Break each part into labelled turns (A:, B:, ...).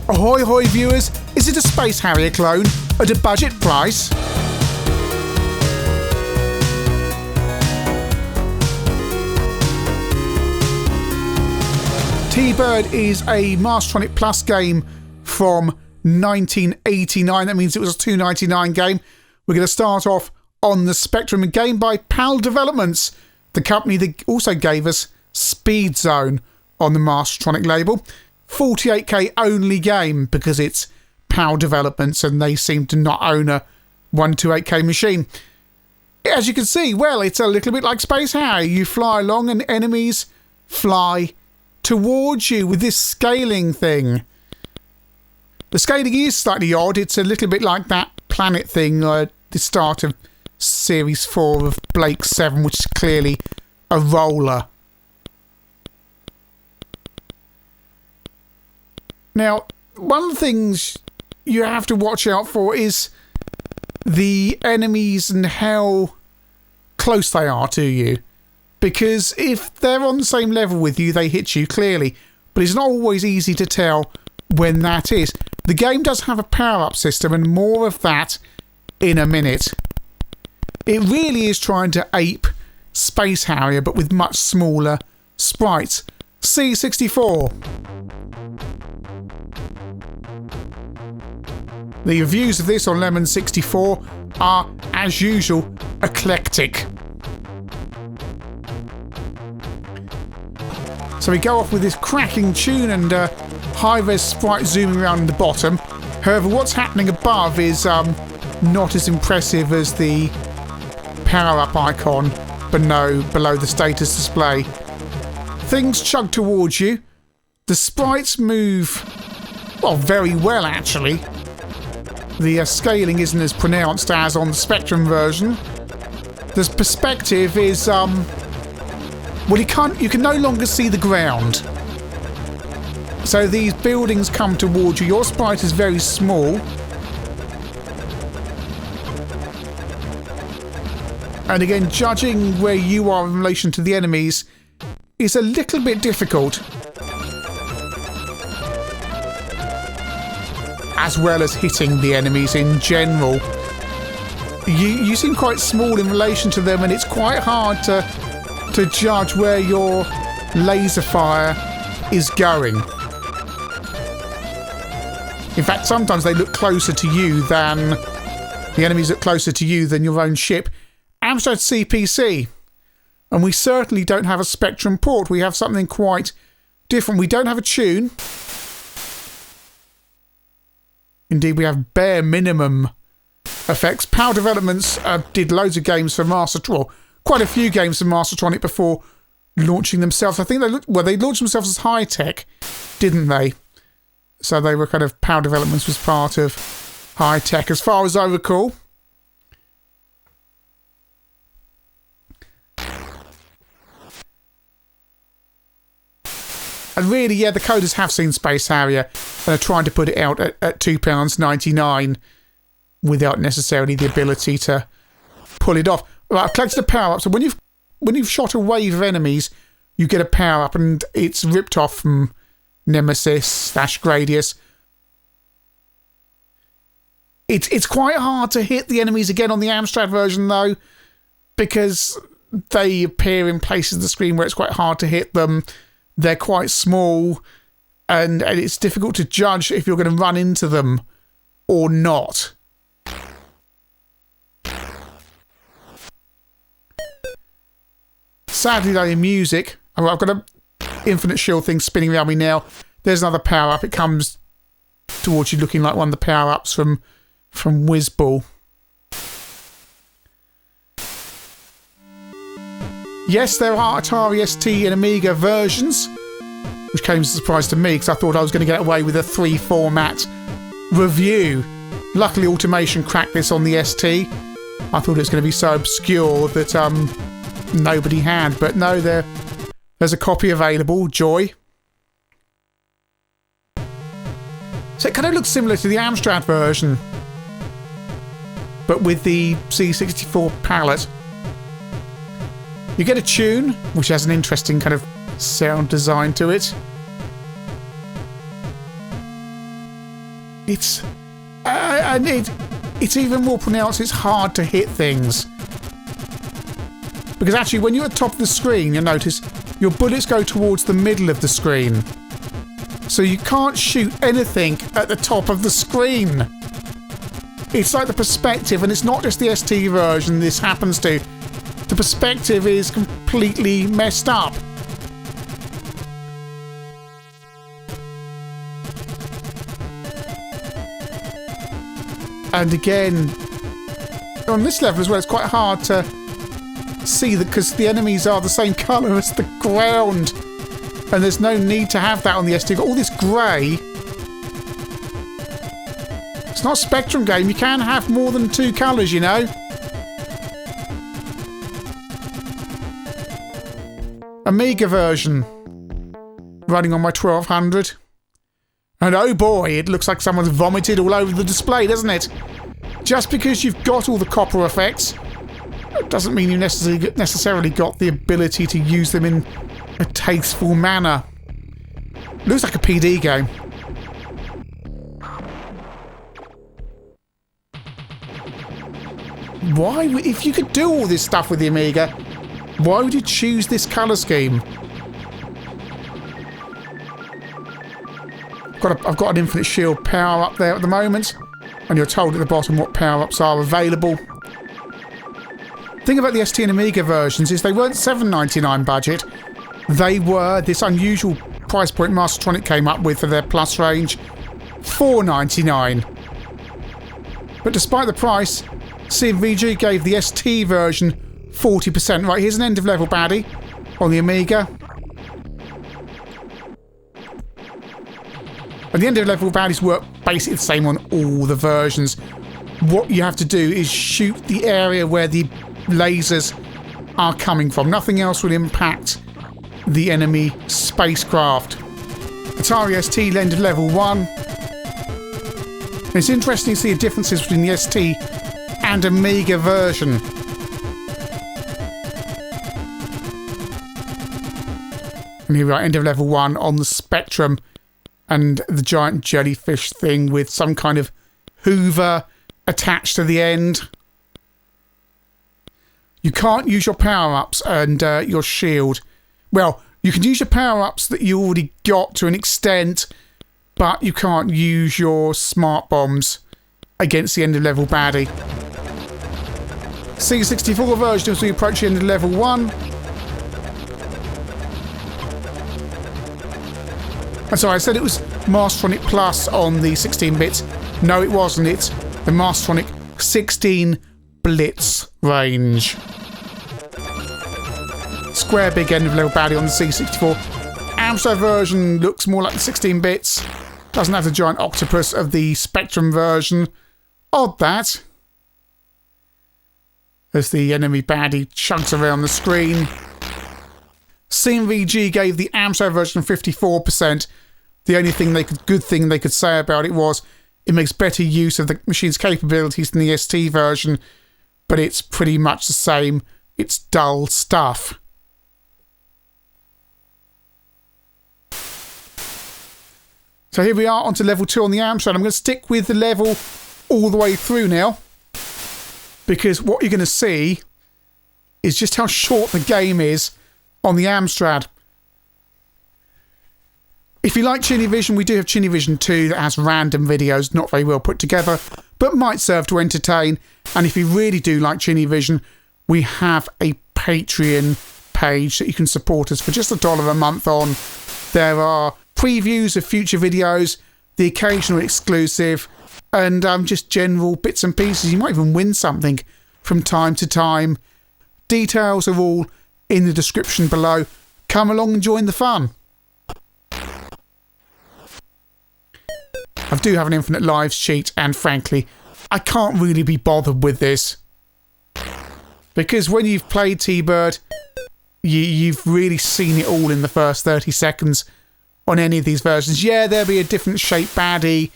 A: Ahoy hoy viewers, is it a Space Harrier clone at a budget price? T-Bird is a Mastertronic Plus game from 1989. That means it was a $2.99 game. We're going to start off on the Spectrum, a game by PAL Developments, the company that also gave us Speed Zone on the Mastertronic label. 48k only game because it's PAL Developments and they seem to not own a 128k machine. As you can see, well, it's a little bit like Space Harrier. You fly along and enemies fly towards you with this scaling thing. The scaling is slightly odd. It's a little bit like that planet thing the start of Series 4 of Blake 7, which is clearly a roller. Now, one of the things you have to watch out for is the enemies and how close they are to you. Because if they're on the same level with you, they hit you clearly. But it's not always easy to tell when that is. The game does have a power-up system, and more of that in a minute. It really is trying to ape Space Harrier, but with much smaller sprites. C64. The reviews of this on Lemon 64 are, as usual, eclectic. So we go off with this cracking tune and high-res sprite zooming around in the bottom. However, what's happening above is not as impressive as the power-up icon below the status display. Things chug towards you. The sprites move, well, very well actually. The scaling isn't as pronounced as on the Spectrum version. The perspective is well, you can no longer see the ground. So these buildings come towards you. Your sprite is very small. And again, judging where you are in relation to the enemies is a little bit difficult. As well as hitting the enemies in general. You seem quite small in relation to them, and it's quite hard to judge where your laser fire is going. In fact, sometimes they look closer to you than the enemies look closer to you than your own ship. Amstrad CPC. And we certainly don't have a Spectrum port. We have something quite different. We don't have a tune. Indeed, we have bare minimum effects. PAL Developments did loads of games for Mastertronic, quite a few games for Mastertronic before launching themselves. I think they launched themselves as high tech, didn't they? So they were kind of PAL Developments was part of high tech, as far as I recall. And really, yeah, the coders have seen Space Harrier and are trying to put it out at £2.99 without necessarily the ability to pull it off. Right, I've collected a power-up. So when you've shot a wave of enemies, you get a power-up, and it's ripped off from Nemesis / Gradius. It's quite hard to hit the enemies again on the Amstrad version, though, because they appear in places of the screen where it's quite hard to hit them. They're quite small, and it's difficult to judge if you're going to run into them or not. Sadly, though, in music, I've got an infinite shield thing spinning around me now. There's another power-up. It comes towards you looking like one of the power-ups from Whizball. Yes, there are Atari ST and Amiga versions, which came as a surprise to me because I thought I was going to get away with a 3-format review. Luckily, Automation cracked this on the ST. I thought it was going to be so obscure that nobody had, but no, there's a copy available. Joy. So it kind of looks similar to the Amstrad version, but with the C64 palette. You get a tune, which has an interesting kind of sound design to it. It's it's even more pronounced. It's hard to hit things. Because actually, when you're at the top of the screen, you'll notice your bullets go towards the middle of the screen. So you can't shoot anything at the top of the screen. It's like the perspective, and it's not just the ST version this happens to. The perspective is completely messed up. And again, on this level as well, it's quite hard to see that because the enemies are the same colour as the ground. And there's no need to have that on the ST. You've got all this grey. It's not a Spectrum game. You can have more than 2 colours, you know. Amiga version. Running on my 1200. And oh boy, it looks like someone's vomited all over the display, doesn't it? Just because you've got all the copper effects, it doesn't mean you necessarily got the ability to use them in a tasteful manner. Looks like a PD game. Why, if you could do all this stuff with the Amiga, why would you choose this colour scheme? I've got an infinite shield power up there at the moment, and you're told at the bottom what power-ups are available. The thing about the ST and Amiga versions is they weren't $7.99 budget. They were this unusual price point Mastertronic came up with for their Plus range, $4.99. But despite the price, CMVG gave the ST version 40%. Right, here's an end-of-level baddie on the Amiga. And the end-of-level baddies work basically the same on all the versions. What you have to do is shoot the area where the lasers are coming from. Nothing else will impact the enemy spacecraft. Atari ST end-of-level 1. It's interesting to see the differences between the ST and Amiga version. And here we are, end-of-level 1 on the Spectrum. And the giant jellyfish thing with some kind of hoover attached to the end. You can't use your power-ups and your shield. Well, you can use your power-ups that you already got to an extent, but you can't use your smart bombs against the end-of-level baddie. C64 version as we approach the end of level 1. And so I said it was Mastertronic Plus on the 16-bits. No, it wasn't. It's the Mastertronic 16 Blitz range. Square big end of level baddie on the C64. Amstrad version looks more like the 16 bits. Doesn't have the giant octopus of the Spectrum version. Odd that. As the enemy baddie chugs around the screen. CMVG gave the Amstrad version 54%. The only thing good thing they could say about it was it makes better use of the machine's capabilities than the ST version, but it's pretty much the same. It's dull stuff. So here we are onto level 2 on the Amstrad. I'm going to stick with the level all the way through now, because what you're going to see is just how short the game is on the Amstrad. If you like ChinnyVision, we do have ChinnyVision 2 that has random videos, not very well put together, but might serve to entertain. And if you really do like ChinnyVision, we have a Patreon page that you can support us for just $1 a month on. There are previews of future videos, the occasional exclusive, and just general bits and pieces. You might even win something from time to time. Details are all in the description below. Come along and join the fun. I do have an Infinite Lives cheat, and frankly, I can't really be bothered with this. Because when you've played T-Bird, you've really seen it all in the first 30 seconds on any of these versions. Yeah, there'll be a different shape baddie,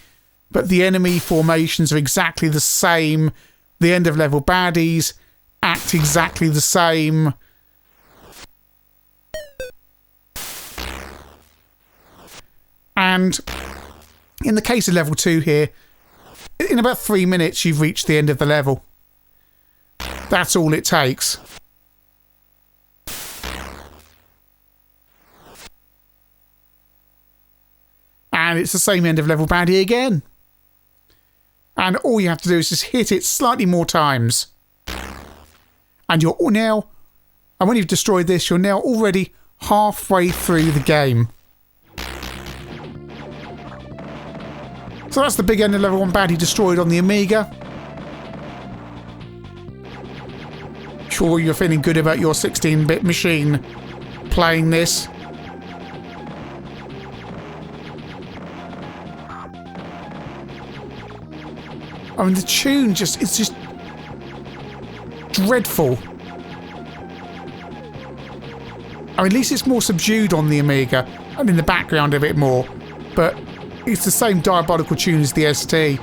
A: but the enemy formations are exactly the same. The end-of-level baddies act exactly the same. And In the case of level 2 here, in about 3 minutes you've reached the end of the level. That's all it takes. And it's the same end of level baddie again. And all you have to do is just hit it slightly more times. And you're now, and when you've destroyed this, you're now already halfway through the game. So that's the big end of level 1 baddie destroyed on the Amiga. Sure you're feeling good about your 16-bit machine playing this. I mean, the tune it's just dreadful. I mean, at least it's more subdued on the Amiga and in the background a bit more, but it's the same diabolical tune as the ST.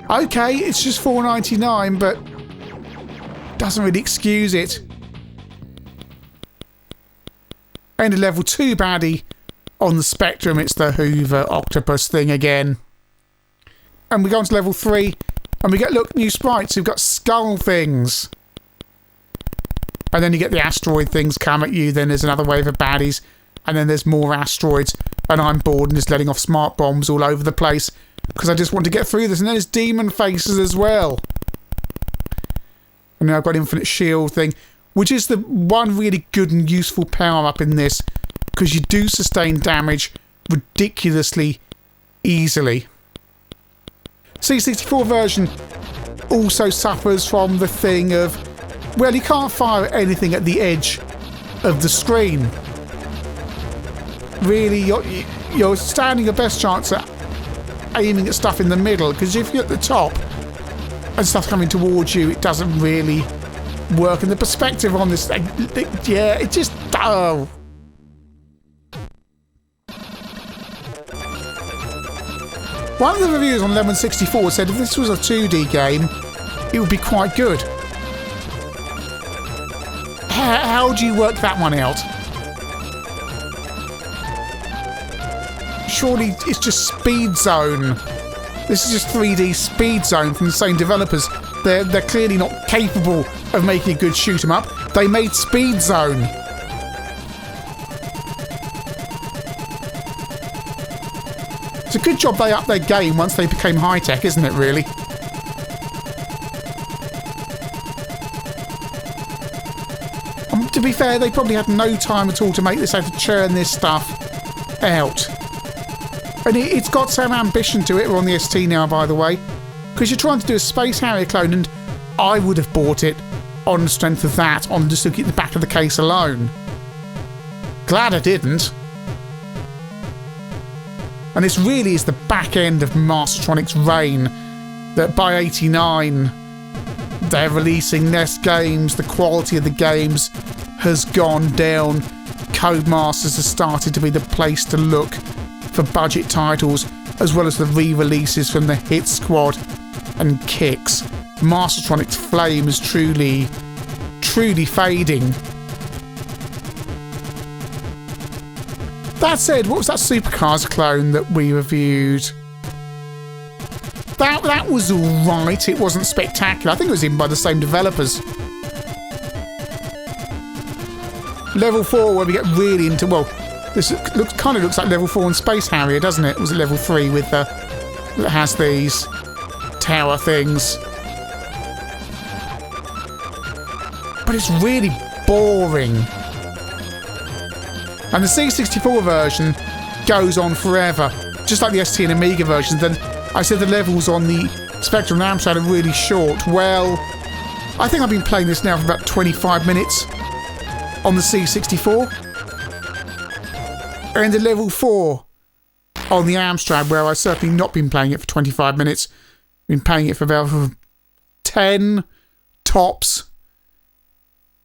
A: Okay, it's just $4.99, but doesn't really excuse it. And a level 2 baddie on the Spectrum, it's the Hoover octopus thing again. And we go on to level 3, and we get, look, new sprites. We've got skull things. And then you get the asteroid things come at you, then there's another wave of baddies, and then there's more asteroids, and I'm bored and just letting off smart bombs all over the place, because I just want to get through this. And then there's demon faces as well. And now I've got infinite shield thing, which is the one really good and useful power-up in this, because you do sustain damage ridiculously easily. C64 version also suffers from the thing of, well, you can't fire anything at the edge of the screen. Really, you're standing your best chance at aiming at stuff in the middle, because if you're at the top and stuff coming towards you, it doesn't really work. And the perspective on this thing, yeah, it just... oh. One of the reviews on Lemon 64 said if this was a 2D game, it would be quite good. How do you work that one out? Surely it's just Speed Zone. This is just 3D Speed Zone from the same developers. They're clearly not capable of making a good shoot 'em up. They made Speed Zone. It's a good job they upped their game once they became high-tech, isn't it, really? To be fair, they probably had no time at all to make this, had to churn this stuff out. And it's got some ambition to it. We're on the ST now, by the way, because you're trying to do a Space Harrier clone, and I would have bought it on the strength of that, on just looking at the back of the case alone. Glad I didn't. And this really is the back end of Mastertronic's reign, that by '89 they're releasing less games, the quality of the games has gone down, Codemasters has started to be the place to look for budget titles, as well as the re-releases from the Hit Squad and Kicks. Mastertronic's flame is truly fading. That said, what was that Supercars clone that we reviewed? That was alright, it wasn't spectacular. I think it was even by the same developers. Level 4, where we get really into, well, this kind of looks like level 4 on Space Harrier, doesn't it? Was it level 3 with the, that has these tower things? But it's really boring. And the C64 version goes on forever, just like the ST and Amiga versions. Then I said the levels on the Spectrum and Amstrad are really short. Well, I think I've been playing this now for about 25 minutes on the C64. And the level 4 on the Amstrad, where I've certainly not been playing it for 25 minutes. I've been playing it for about 10 tops.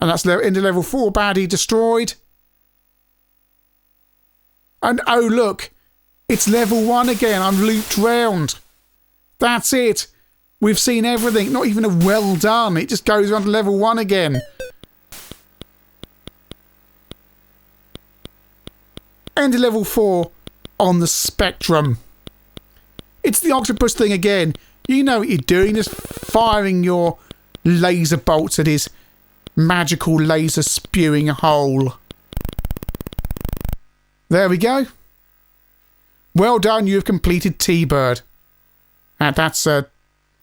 A: And that's into level 4, baddie destroyed. And oh look, it's level 1 again. I'm looped round. That's it. We've seen everything. Not even a well done. It just goes on to level 1 again. End of level 4 on the Spectrum. It's the octopus thing again. You know what you're doing, just firing your laser bolts at his magical laser spewing hole. There we go. Well done, you have completed T-Bird. And that's no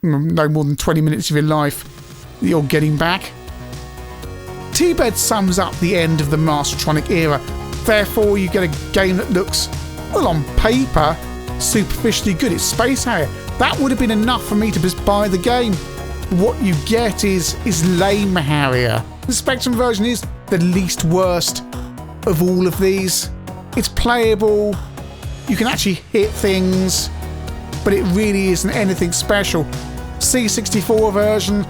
A: more than 20 minutes of your life that you're getting back. T-Bird sums up the end of the Mastertronic era. Therefore, you get a game that looks, well, on paper, superficially good. It's Space Harrier. That would have been enough for me to just buy the game. What you get is lame Harrier. The Spectrum version is the least worst of all of these. It's playable. You can actually hit things, but it really isn't anything special. C64 version,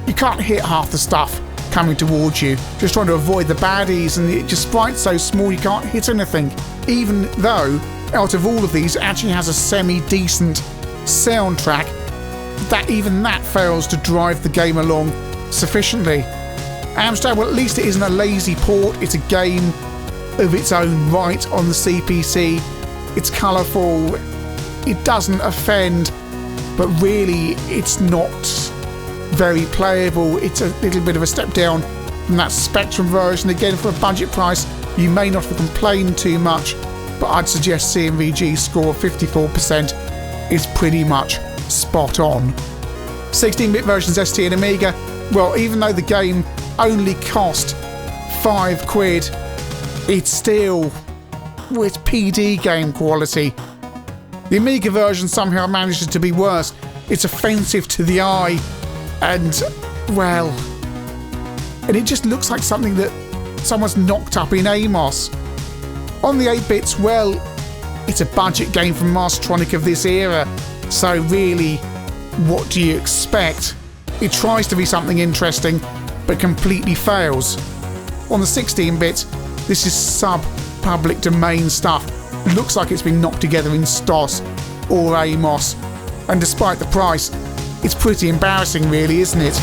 A: you can't hit half the stuff coming towards you. Just trying to avoid the baddies, and it just sprite's so small you can't hit anything. Even though, out of all of these, it actually has a semi-decent soundtrack, even that fails to drive the game along sufficiently. Amstrad, well, at least it isn't a lazy port. It's a game of its own right on the CPC. It's colourful, it doesn't offend, but really it's not very playable. It's a little bit of a step down from that Spectrum version. Again, for a budget price, you may not have complained too much, but I'd suggest CMVG's score of 54% is pretty much spot on. 16-bit versions ST and Amiga, well, even though the game only cost £5, it's still with PD game quality. The Amiga version somehow manages to be worse. It's offensive to the eye, and, well, and it just looks like something that someone's knocked up in Amos. On the 8-bits, well, it's a budget game from Mastertronic of this era, so really, what do you expect? It tries to be something interesting, but completely fails. On the 16-bits, this is sub-public domain stuff. It looks like it's been knocked together in STOS or Amos, and despite the price, it's pretty embarrassing really, isn't it?